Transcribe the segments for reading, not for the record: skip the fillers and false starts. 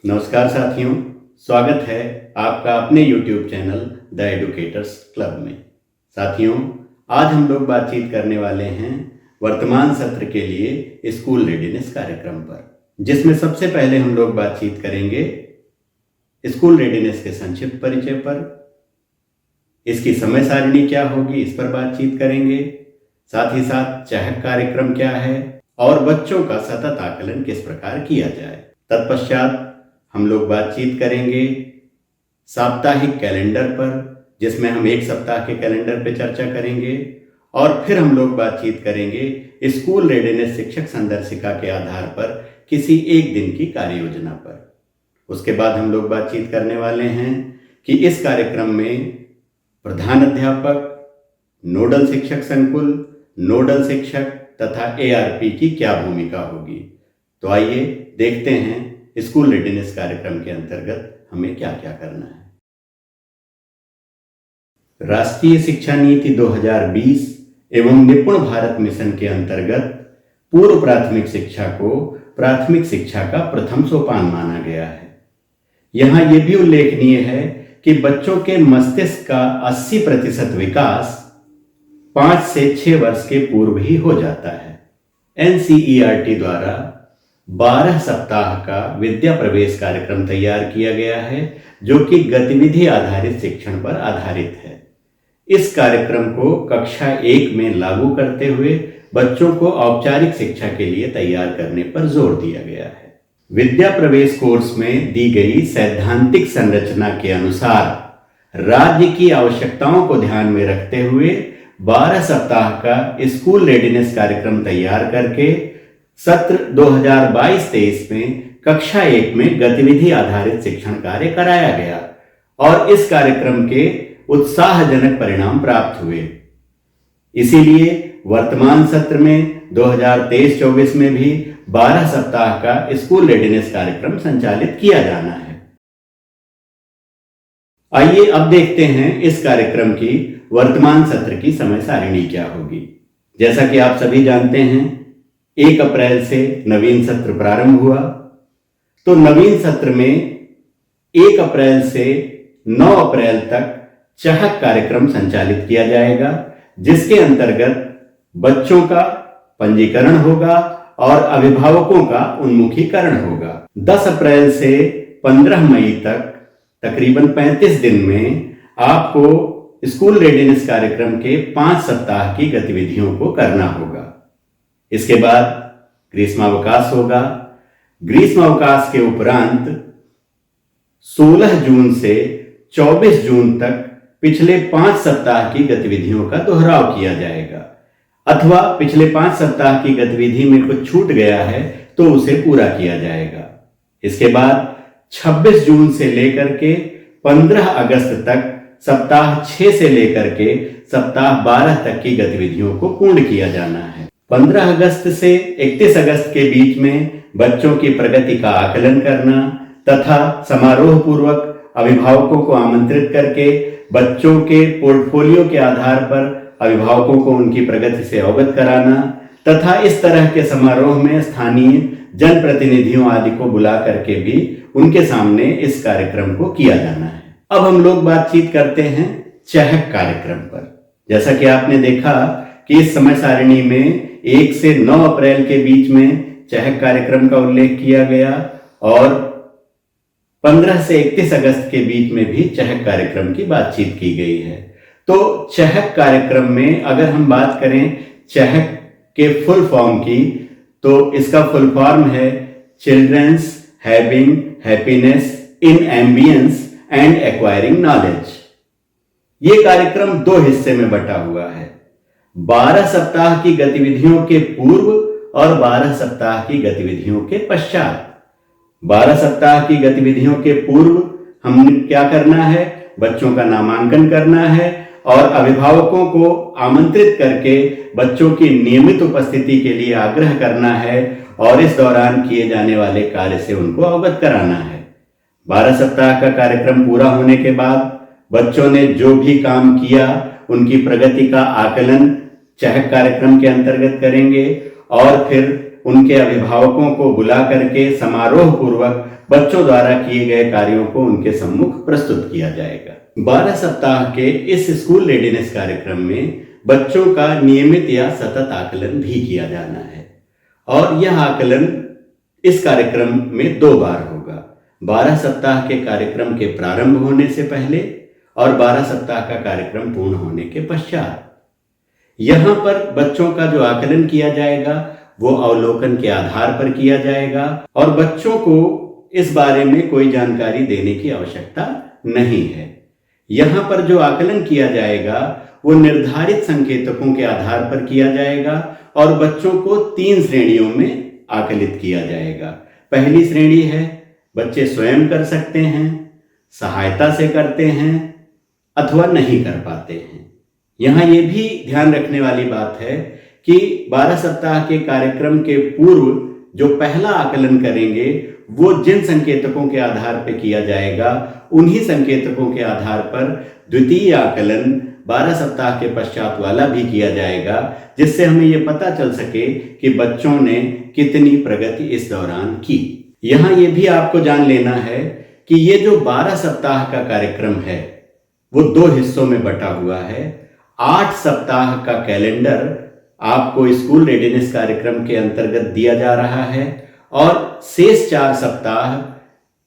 नमस्कार साथियों, स्वागत है आपका अपने YouTube channel the educators club में। साथियों, आज हम लोग बातचीत करने वाले हैं वर्तमान सत्र के लिए स्कूल रेडीनेस कार्यक्रम पर, जिसमें सबसे पहले हम लोग बातचीत करेंगे स्कूल रेडीनेस के संक्षिप्त परिचय पर, इसकी समय सारिणी क्या होगी इस पर बातचीत करेंगे, साथ ही साथ चहक कार्यक्रम क्या है और बच्चों का सतत आकलन किस प्रकार किया जाए। तत्पश्चात हम लोग बातचीत करेंगे साप्ताहिक कैलेंडर पर, जिसमें हम एक सप्ताह के कैलेंडर पर चर्चा करेंगे, और फिर हम लोग बातचीत करेंगे स्कूल रेडीनेस शिक्षक संदर्शिका के आधार पर किसी एक दिन की कार्य योजना पर। उसके बाद हम लोग बातचीत करने वाले हैं कि इस कार्यक्रम में प्रधान अध्यापक, नोडल शिक्षक संकुल, नोडल शिक्षक तथा ARP की क्या भूमिका होगी। तो आइए देखते हैं स्कूल रेडीनेस कार्यक्रम के अंतर्गत हमें क्या क्या करना है। राष्ट्रीय शिक्षा नीति 2020 एवं निपुण भारत मिशन के अंतर्गत पूर्व प्राथमिक शिक्षा को प्राथमिक शिक्षा का प्रथम सोपान माना गया है। यहाँ यह भी उल्लेखनीय है कि बच्चों के मस्तिष्क का 80% विकास 5 से 6 वर्ष के पूर्व ही हो जाता है। NCERT द्वारा 12 सप्ताह का विद्या प्रवेश कार्यक्रम तैयार किया गया है, जो कि गतिविधि आधारित शिक्षण पर आधारित है। इस कार्यक्रम को कक्षा 1 में लागू करते हुए बच्चों को औपचारिक शिक्षा के लिए तैयार करने पर जोर दिया गया है। विद्या प्रवेश कोर्स में दी गई सैद्धांतिक संरचना के अनुसार राज्य की आवश्यकताओं को ध्यान में रखते हुए 12 सप्ताह का स्कूल रेडीनेस कार्यक्रम तैयार करके सत्र 2022-23 में कक्षा 1 में गतिविधि आधारित शिक्षण कार्य कराया गया और इस कार्यक्रम के उत्साहजनक परिणाम प्राप्त हुए। इसीलिए वर्तमान सत्र में 2023-24 में भी 12 सप्ताह का स्कूल रेडीनेस कार्यक्रम संचालित किया जाना है। आइए अब देखते हैं इस कार्यक्रम की वर्तमान सत्र की समय सारिणी क्या होगी। जैसा कि आप सभी जानते हैं, 1 अप्रैल से नवीन सत्र प्रारंभ हुआ। तो नवीन सत्र में 1 अप्रैल से 9 अप्रैल तक चहक कार्यक्रम संचालित किया जाएगा, जिसके अंतर्गत बच्चों का पंजीकरण होगा और अभिभावकों का उन्मुखीकरण होगा। 10 अप्रैल से 15 मई तक तकरीबन 35 दिन में आपको स्कूल रेडीनेस कार्यक्रम के 5 सप्ताह की गतिविधियों को करना होगा। इसके बाद ग्रीष्मावकाश होगा। ग्रीष्मावकाश के उपरांत 16 जून से 24 जून तक पिछले 5 सप्ताह की गतिविधियों का दोहराव किया जाएगा, अथवा पिछले 5 सप्ताह की गतिविधि में कुछ छूट गया है तो उसे पूरा किया जाएगा। इसके बाद 26 जून से लेकर के 15 अगस्त तक सप्ताह 6 से लेकर के सप्ताह 12 तक की गतिविधियों को पूर्ण किया जाना है। 15 अगस्त से 31 अगस्त के बीच में बच्चों की प्रगति का आकलन करना तथा समारोह पूर्वक अभिभावकों को आमंत्रित करके बच्चों के पोर्टफोलियो के आधार पर अभिभावकों को उनकी प्रगति से अवगत कराना तथा इस तरह के समारोह में स्थानीय जनप्रतिनिधियों आदि को बुला करके भी उनके सामने इस कार्यक्रम को किया जाना है। अब हम लोग बातचीत करते हैं चहक कार्यक्रम पर। जैसा कि आपने देखा कि इस समय सारिणी में 1 से 9 अप्रैल के बीच में चहक कार्यक्रम का उल्लेख किया गया और 15 से 31 अगस्त के बीच में भी चहक कार्यक्रम की बातचीत की गई है। तो चहक कार्यक्रम में अगर हम बात करें चहक के फुल फॉर्म की, तो इसका फुल फॉर्म है children's having happiness in ambience and acquiring knowledge. ये कार्यक्रम 2 हिस्से में बटा हुआ है, 12 सप्ताह की गतिविधियों के पूर्व और 12 सप्ताह की गतिविधियों के पश्चात। 12 सप्ताह की गतिविधियों के पूर्व हमने क्या करना है, बच्चों का नामांकन करना है और अभिभावकों को आमंत्रित करके बच्चों की नियमित उपस्थिति के लिए आग्रह करना है और इस दौरान किए जाने वाले कार्य से उनको अवगत कराना है। 12 सप्ताह का कार्यक्रम पूरा होने के बाद बच्चों ने जो भी काम किया उनकी प्रगति का आकलन चहक कार्यक्रम के अंतर्गत करेंगे और फिर उनके अभिभावकों को बुला करके समारोह पूर्वक बच्चों द्वारा किए गए कार्यों को उनके सम्मुख प्रस्तुत किया जाएगा। 12 सप्ताह के इस स्कूल रेडीनेस कार्यक्रम में बच्चों का नियमित या सतत आकलन भी किया जाना है और यह आकलन इस कार्यक्रम में 2 बार होगा। 12 सप्ताह के कार्यक्रम के प्रारंभ होने से पहले और 12 सप्ताह का कार्यक्रम पूर्ण होने के पश्चात। यहां पर बच्चों का जो आकलन किया जाएगा वो अवलोकन के आधार पर किया जाएगा और बच्चों को इस बारे में कोई जानकारी देने की आवश्यकता नहीं है। यहां पर जो आकलन किया जाएगा वो निर्धारित संकेतकों के आधार पर किया जाएगा और बच्चों को 3 श्रेणियों में आकलित किया जाएगा। पहली श्रेणी है बच्चे स्वयं कर सकते हैं, सहायता से करते हैं अथवा नहीं कर पाते हैं। यहां ये भी ध्यान रखने वाली बात है कि 12 सप्ताह के कार्यक्रम के पूर्व जो पहला आकलन करेंगे वो जिन संकेतकों के आधार पर किया जाएगा उन्हीं संकेतकों के आधार पर द्वितीय आकलन 12 सप्ताह के पश्चात वाला भी किया जाएगा, जिससे हमें ये पता चल सके कि बच्चों ने कितनी प्रगति इस दौरान की। यहां ये भी आपको जान लेना है कि ये जो 12 सप्ताह का कार्यक्रम है वो 2 हिस्सों में बटा हुआ है। 8 सप्ताह का कैलेंडर आपको स्कूल रेडीनेस कार्यक्रम के अंतर्गत दिया जा रहा है और शेष 4 सप्ताह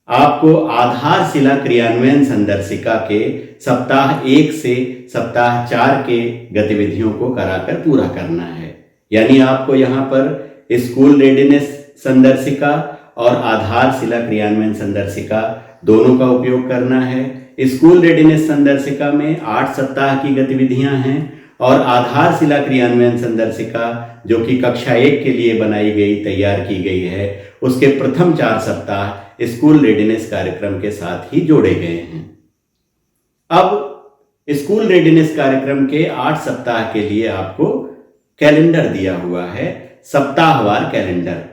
आपको आधारशिला क्रियान्वयन संदर्शिका के सप्ताह 1 से सप्ताह 4 के गतिविधियों को कराकर पूरा करना है। यानी आपको यहाँ पर स्कूल रेडीनेस संदर्शिका और आधारशिला क्रियान्वयन संदर्शिका दोनों का उपयोग करना है। स्कूल रेडीनेस संदर्शिका में 8 सप्ताह की गतिविधियां हैं और आधारशिला क्रियान्वयन संदर्शिका जो कि कक्षा 1 के लिए बनाई गई, तैयार की गई है, उसके प्रथम 4 सप्ताह स्कूल रेडीनेस कार्यक्रम के साथ ही जोड़े गए हैं। अब स्कूल रेडीनेस कार्यक्रम के 8 सप्ताह के लिए आपको कैलेंडर दिया हुआ है, सप्ताहवार कैलेंडर।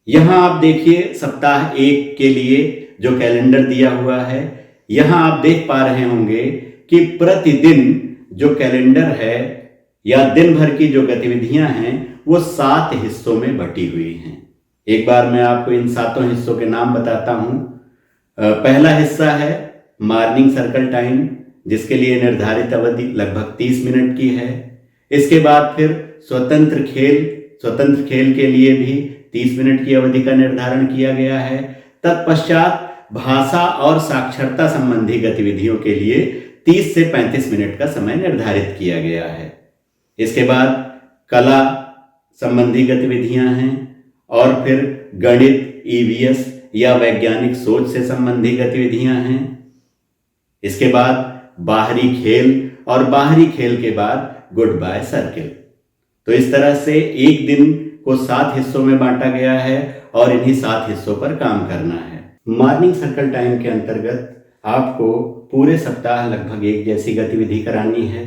यहां आप देखिए सप्ताह 1 के लिए जो कैलेंडर दिया हुआ है, यहां आप देख पा रहे होंगे कि प्रतिदिन जो कैलेंडर है या दिन भर की जो गतिविधियां हैं वो 7 हिस्सों में बटी हुई हैं। एक बार मैं आपको इन 7 हिस्सों के नाम बताता हूं। पहला हिस्सा है मॉर्निंग सर्कल टाइम, जिसके लिए निर्धारित अवधि लगभग 30 मिनट की है। इसके बाद फिर स्वतंत्र खेल के लिए भी 30 मिनट की अवधि का निर्धारण किया गया है। तत्पश्चात भाषा और साक्षरता संबंधी गतिविधियों के लिए 30 से 35 मिनट का समय निर्धारित किया गया है। इसके बाद कला संबंधी गतिविधियां हैं और फिर गणित, ईवीएस या वैज्ञानिक सोच से संबंधी गतिविधियां हैं। इसके बाद बाहरी खेल और बाहरी खेल के बाद गुड बाय सर्किल। तो इस तरह से एक दिन को 7 हिस्सों में बांटा गया है और इन्हीं 7 हिस्सों पर काम करना है। मॉर्निंग सर्कल टाइम के अंतर्गत आपको पूरे सप्ताह लगभग एक जैसी गतिविधि करानी है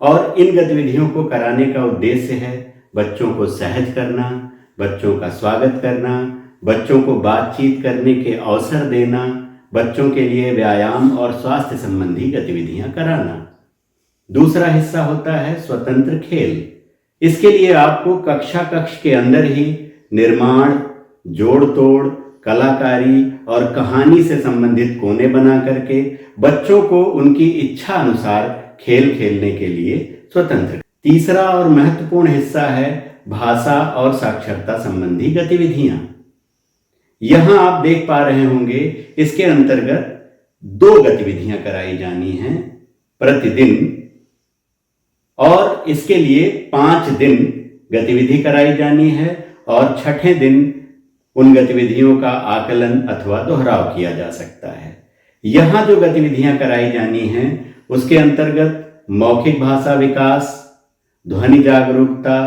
और इन गतिविधियों को कराने का उद्देश्य है बच्चों को सहज करना, बच्चों का स्वागत करना, बच्चों को बातचीत करने के अवसर देना, बच्चों के लिए व्यायाम और स्वास्थ्य संबंधी गतिविधियां कराना। दूसरा हिस्सा होता है स्वतंत्र खेल। इसके लिए आपको कक्ष के अंदर ही निर्माण, जोड़ तोड़, कलाकारी और कहानी से संबंधित कोने बना करके बच्चों को उनकी इच्छा अनुसार खेल खेलने के लिए स्वतंत्र। तीसरा और महत्वपूर्ण हिस्सा है भाषा और साक्षरता संबंधी गतिविधियां। यहां आप देख पा रहे होंगे इसके अंतर्गत 2 गतिविधियां कराई जानी हैं प्रतिदिन और इसके लिए 5 दिन गतिविधि कराई जानी है और 6ठे दिन उन गतिविधियों का आकलन अथवा दोहराव किया जा सकता है। यहां जो गतिविधियां कराई जानी हैं उसके अंतर्गत मौखिक भाषा विकास, ध्वनि जागरूकता,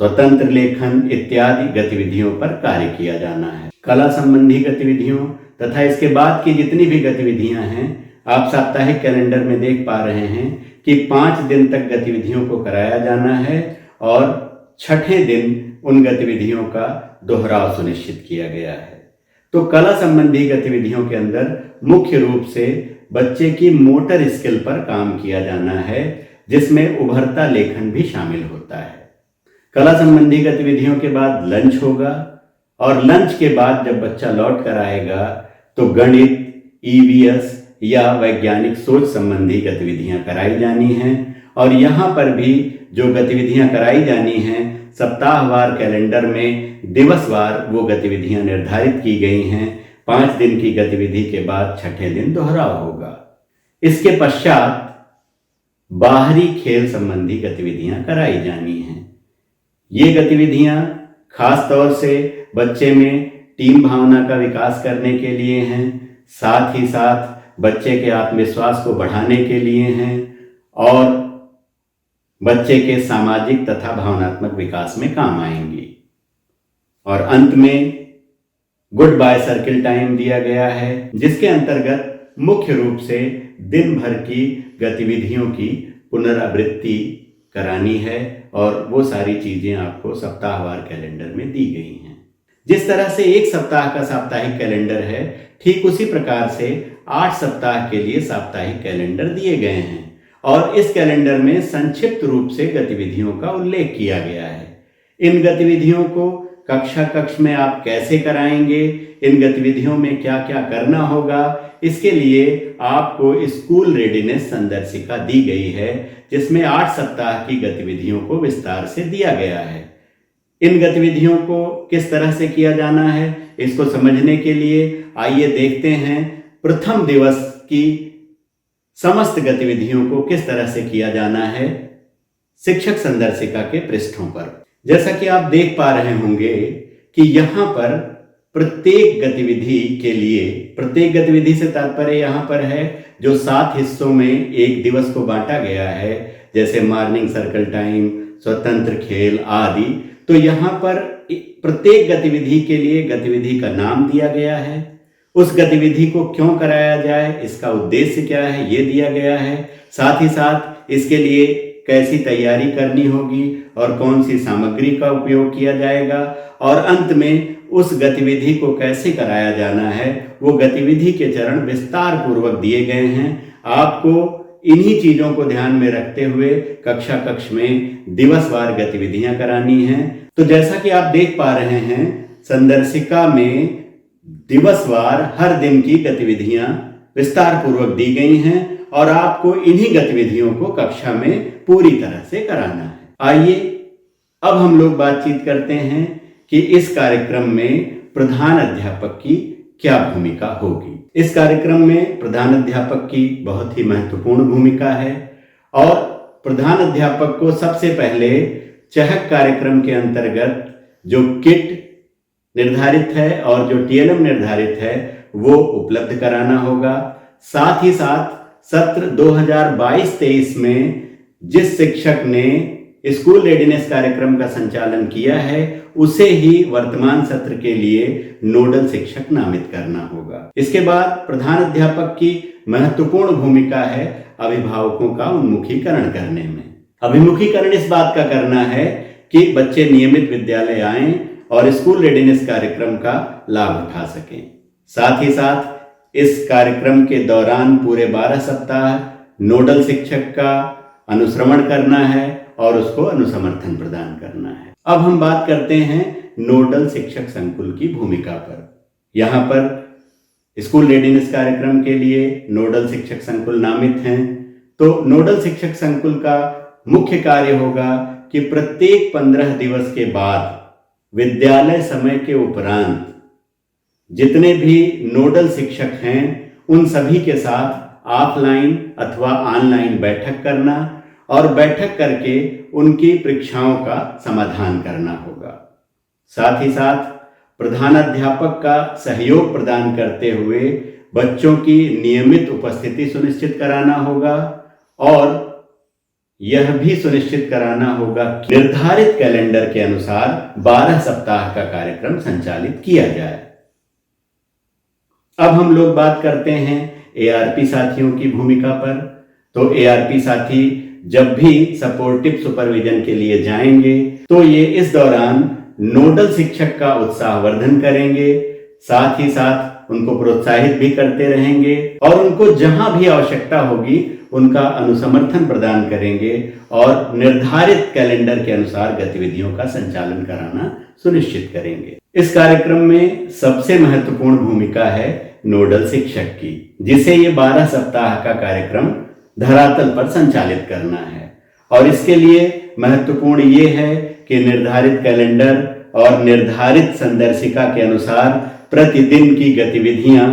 स्वतंत्र लेखन इत्यादि गतिविधियों पर कार्य किया जाना है। कला संबंधी गतिविधियों तथा इसके बाद की जितनी भी गतिविधियां हैं आप साप्ताहिक कैलेंडर में देख पा रहे हैं कि 5 दिन तक गतिविधियों को कराया जाना है और 6ठे दिन उन गतिविधियों का दोहराव सुनिश्चित किया गया है। तो कला संबंधी गतिविधियों के अंदर मुख्य रूप से बच्चे की मोटर स्किल पर काम किया जाना है, जिसमें उभरता लेखन भी शामिल होता है। कला संबंधी गतिविधियों के बाद लंच होगा और लंच के बाद जब बच्चा लौट कर आएगा तो गणित, ईवीएस या वैज्ञानिक सोच संबंधी गतिविधियां कराई जानी हैं। और यहाँ पर भी जो गतिविधियां कराई जानी हैं, सप्ताहवार कैलेंडर में दिवसवार वो गतिविधियां निर्धारित की गई हैं। 5 दिन की गतिविधि के बाद छठे दिन दोहराव होगा। इसके पश्चात बाहरी खेल संबंधी गतिविधियां कराई जानी हैं। ये गतिविधियां खास तौर से बच्चे में टीम भावना का विकास करने के लिए हैं, साथ ही साथ बच्चे के आत्मविश्वास को बढ़ाने के लिए हैं और बच्चे के सामाजिक तथा भावनात्मक विकास में काम आएंगी। और अंत में गुड बाय सर्किल टाइम दिया गया है, जिसके अंतर्गत मुख्य रूप से दिन भर की गतिविधियों की पुनरावृत्ति करानी है और वो सारी चीजें आपको सप्ताहवार कैलेंडर में दी गई हैं। जिस तरह से एक सप्ताह का साप्ताहिक कैलेंडर है, ठीक उसी प्रकार से 8 सप्ताह के लिए साप्ताहिक कैलेंडर दिए गए हैं और इस कैलेंडर में संक्षिप्त रूप से गतिविधियों का उल्लेख किया गया है। इन गतिविधियों को कक्षा कक्ष में आप कैसे कराएंगे, इन गतिविधियों में क्या क्या करना होगा, इसके लिए आपको स्कूल रेडीनेस संदर्शिका दी गई है, जिसमें 8 सप्ताह की गतिविधियों को विस्तार से दिया गया है। इन गतिविधियों को किस तरह से किया जाना है, इसको समझने के लिए आइए देखते हैं प्रथम दिवस की समस्त गतिविधियों को किस तरह से किया जाना है शिक्षक संदर्शिका के पृष्ठों पर। जैसा कि आप देख पा रहे होंगे कि यहाँ पर प्रत्येक गतिविधि के लिए, प्रत्येक गतिविधि से तात्पर्य यहाँ पर है जो 7 हिस्सों में एक दिवस को बांटा गया है, जैसे मॉर्निंग सर्कल टाइम, स्वतंत्र खेल आदि। तो यहाँ पर प्रत्येक गतिविधि के लिए गतिविधि का नाम दिया गया है, उस गतिविधि को क्यों कराया जाए, इसका उद्देश्य क्या है, ये दिया गया है। साथ ही साथ इसके लिए कैसी तैयारी करनी होगी और कौन सी सामग्री का उपयोग किया जाएगा और अंत में उस गतिविधि को कैसे कराया जाना है, वो गतिविधि के चरण विस्तार पूर्वक दिए गए हैं। आपको इन्हीं चीजों को ध्यान में रखते हुए कक्षा कक्ष में दिवसवार गतिविधियां करानी हैं। तो जैसा कि आप देख पा रहे हैं, संदर्शिका में दिवसवार हर दिन की गतिविधियां विस्तार पूर्वक दी गई हैं और आपको इन्हीं गतिविधियों को कक्षा में पूरी तरह से कराना है। आइए अब हम लोग बातचीत करते हैं कि इस कार्यक्रम में प्रधान अध्यापक की क्या भूमिका होगी। इस कार्यक्रम में प्रधान अध्यापक की बहुत ही महत्वपूर्ण भूमिका है और प्रधान अध्यापक को सबसे पहले चहक कार्यक्रम के अंतर्गत जो किट निर्धारित है और जो टीएलएम निर्धारित है वो उपलब्ध कराना होगा। साथ ही साथ सत्र 2022-23 में जिस शिक्षक ने स्कूल रेडीनेस कार्यक्रम का संचालन किया है, उसे ही वर्तमान सत्र के लिए नोडल शिक्षक नामित करना होगा। इसके बाद प्रधान अध्यापक की महत्वपूर्ण भूमिका है अभिभावकों का उन्मुखीकरण करने में। अभिमुखीकरण इस बात का करना है कि बच्चे नियमित विद्यालय आएं और स्कूल रेडीनेस कार्यक्रम का लाभ उठा सकें। साथ ही साथ इस कार्यक्रम के दौरान पूरे 12 सप्ताह नोडल शिक्षक का अनुश्रवण करना है और उसको अनुसमर्थन प्रदान करना है। अब हम बात करते हैं नोडल शिक्षक संकुल की भूमिका पर। यहाँ पर स्कूल रेडीनेस कार्यक्रम के लिए नोडल शिक्षक संकुल नामित हैं। तो नोडल शिक्षक संकुल का मुख्य कार्य होगा कि प्रत्येक 15 दिवस के बाद विद्यालय समय के उपरांत जितने भी नोडल शिक्षक हैं उन सभी के साथ ऑफलाइन अथवा ऑनलाइन बैठक करना और बैठक करके उनकी परीक्षाओं का समाधान करना होगा। साथ ही साथ प्रधानाध्यापक का सहयोग प्रदान करते हुए बच्चों की नियमित उपस्थिति सुनिश्चित कराना होगा और यह भी सुनिश्चित कराना होगा कि निर्धारित कैलेंडर के अनुसार 12 सप्ताह का कार्यक्रम संचालित किया जाए। अब हम लोग बात करते हैं एआरपी साथियों की भूमिका पर। तो एआरपी साथी जब भी सपोर्टिव सुपरविजन के लिए जाएंगे तो ये इस दौरान नोडल शिक्षक का उत्साहवर्धन करेंगे, साथ ही साथ उनको प्रोत्साहित भी करते रहेंगे और उनको जहां भी आवश्यकता होगी उनका अनुसमर्थन प्रदान करेंगे और निर्धारित कैलेंडर के अनुसार गतिविधियों का संचालन कराना सुनिश्चित करेंगे। इस कार्यक्रम में सबसे महत्वपूर्ण भूमिका है नोडल शिक्षक की, जिसे ये 12 सप्ताह का कार्यक्रम धरातल पर संचालित करना है। और इसके लिए महत्वपूर्ण ये है कि निर्धारित कैलेंडर और निर्धारित संदर्शिका के अनुसार प्रतिदिन की गतिविधियां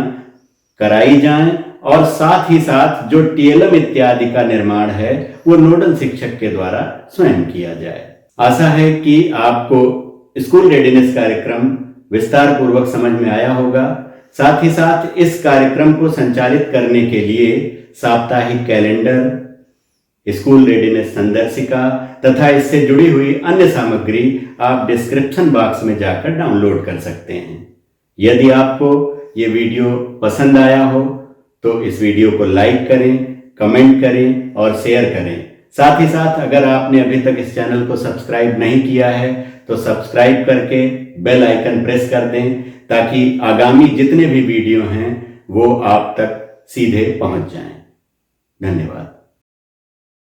कराई जाएं और साथ ही साथ जो टीएलएम इत्यादि का निर्माण है वो नोडल शिक्षक के द्वारा स्वयं किया जाए। आशा है कि आपको स्कूल रेडीनेस कार्यक्रम विस्तार पूर्वक समझ में आया होगा। साथ ही साथ इस कार्यक्रम को संचालित करने के लिए साप्ताहिक कैलेंडर, स्कूल रेडीनेस संदर्शिका तथा इससे जुड़ी हुई अन्य सामग्री आप डिस्क्रिप्शन बॉक्स में जाकर डाउनलोड कर सकते हैं। यदि आपको ये वीडियो पसंद आया हो तो इस वीडियो को लाइक करें, कमेंट करें और शेयर करें। साथ ही साथ अगर आपने अभी तक इस चैनल को सब्सक्राइब नहीं किया है तो सब्सक्राइब करके बेल आइकन प्रेस कर दें ताकि आगामी जितने भी वीडियो हैं वो आप तक सीधे पहुंच जाएं। धन्यवाद।